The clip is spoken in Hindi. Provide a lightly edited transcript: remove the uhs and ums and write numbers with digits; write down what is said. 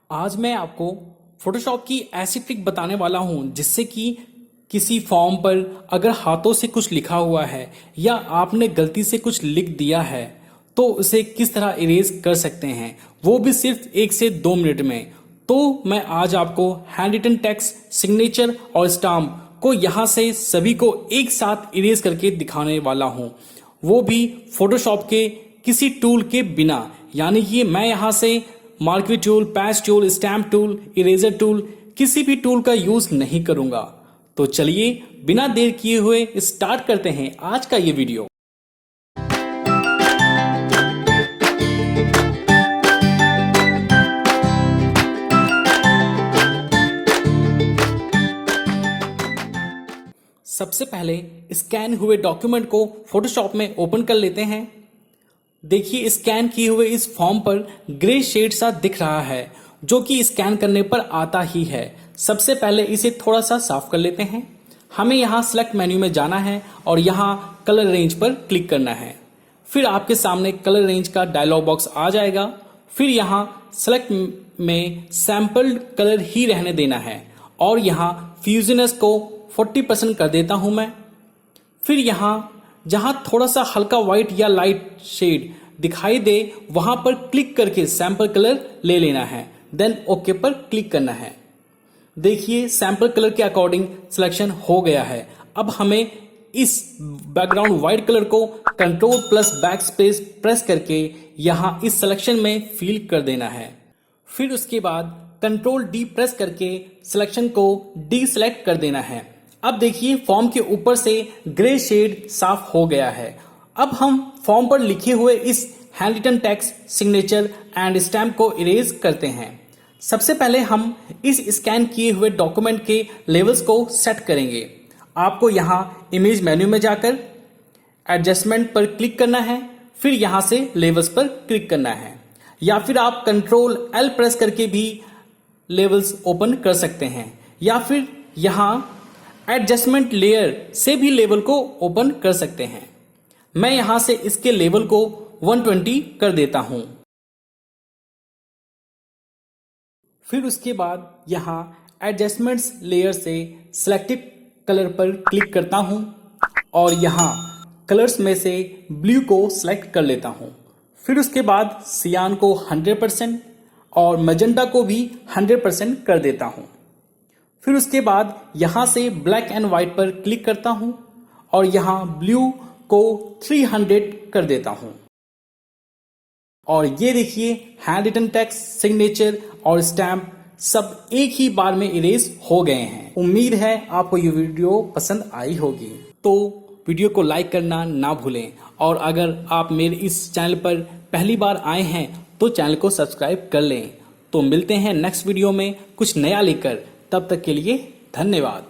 आज मैं आपको फोटोशॉप की ऐसी ट्रिक बताने वाला हूं जिससे कि किसी फॉर्म पर अगर हाथों से कुछ लिखा हुआ है या आपने गलती से कुछ लिख दिया है तो उसे किस तरह इरेज कर सकते हैं, वो भी सिर्फ 1 से 2 मिनट में। तो मैं आज आपको हैंड रिटन टेक्स्ट, सिग्नेचर और स्टाम्प को यहाँ से सभी को एक साथ इरेज करके दिखाने वाला हूँ, वो भी फोटोशॉप के किसी टूल के बिना। यानी कि मैं यहाँ से marker tool, patch tool, stamp tool, eraser tool, किसी भी टूल का यूज नहीं करूंगा। तो चलिए बिना देर किए हुए स्टार्ट करते हैं आज का ये वीडियो। सबसे पहले स्कैन हुए डॉक्यूमेंट को फोटोशॉप में ओपन कर लेते हैं। देखिए स्कैन किए हुए इस फॉर्म पर ग्रे शेड सा दिख रहा है जो कि स्कैन करने पर आता ही है। सबसे पहले इसे थोड़ा सा साफ कर लेते हैं। हमें यहाँ सेलेक्ट मेन्यू में जाना है और यहाँ कलर रेंज पर क्लिक करना है। फिर आपके सामने कलर रेंज का डायलॉग बॉक्स आ जाएगा। फिर यहाँ सेलेक्ट में सैंपल्ड कलर ही रहने देना है और यहाँ फ्यूजनेस को 40% कर देता हूं मैं। फिर यहाँ जहां थोड़ा सा हल्का व्हाइट या लाइट शेड दिखाई दे वहां पर क्लिक करके सैंपल कलर ले लेना है, देन ओके पर क्लिक करना है। देखिए सैंपल कलर के अकॉर्डिंग सिलेक्शन हो गया है। अब हमें इस बैकग्राउंड व्हाइट कलर को control plus back space press करके यहाँ इस सिलेक्शन में फिल कर देना है। फिर उसके बाद कंट्रोल डी प्रेस करके सिलेक्शन को डी सेलेक्ट कर देना है। अब देखिए फॉर्म के ऊपर से ग्रे शेड साफ हो गया है। अब हम फॉर्म पर लिखे हुए इस hand written text, signature and stamp को इरेज करते हैं। सबसे पहले हम इस स्कैन किए हुए डॉक्यूमेंट के लेवल्स को सेट करेंगे। आपको यहाँ इमेज मेन्यू में जाकर एडजस्टमेंट पर क्लिक करना है, फिर यहाँ से लेवल्स पर क्लिक करना है, या फिर आप कंट्रोल एल प्रेस करके भी लेवल्स ओपन कर सकते हैं, या फिर यहाँ एडजस्टमेंट लेयर से भी लेवल को ओपन कर सकते हैं। मैं यहां से इसके लेवल को 120 कर देता हूं। फिर उसके बाद यहां एडजस्टमेंट्स लेयर से सिलेक्टेड कलर पर क्लिक करता हूं और यहां कलर्स में से ब्लू को सिलेक्ट कर लेता हूं। फिर उसके बाद सियान को 100% और मैजेंटा को भी 100% कर देता हूं। फिर उसके बाद यहां से ब्लैक एंड व्हाइट पर क्लिक करता हूं और यहां ब्लू को 300 कर देता हूं। और ये देखिए हैंड रिटन टेक्स्ट, सिग्नेचर और स्टैम्प सब एक ही बार में इरेज हो गए हैं। उम्मीद है आपको ये वीडियो पसंद आई होगी। तो वीडियो को लाइक करना ना भूलें और अगर आप मेरे इस चैनल पर पहली बार आए हैं तो चैनल को सब्सक्राइब कर लें। तो मिलते हैं नेक्स्ट वीडियो में कुछ नया लेकर। तब तक के लिए धन्यवाद।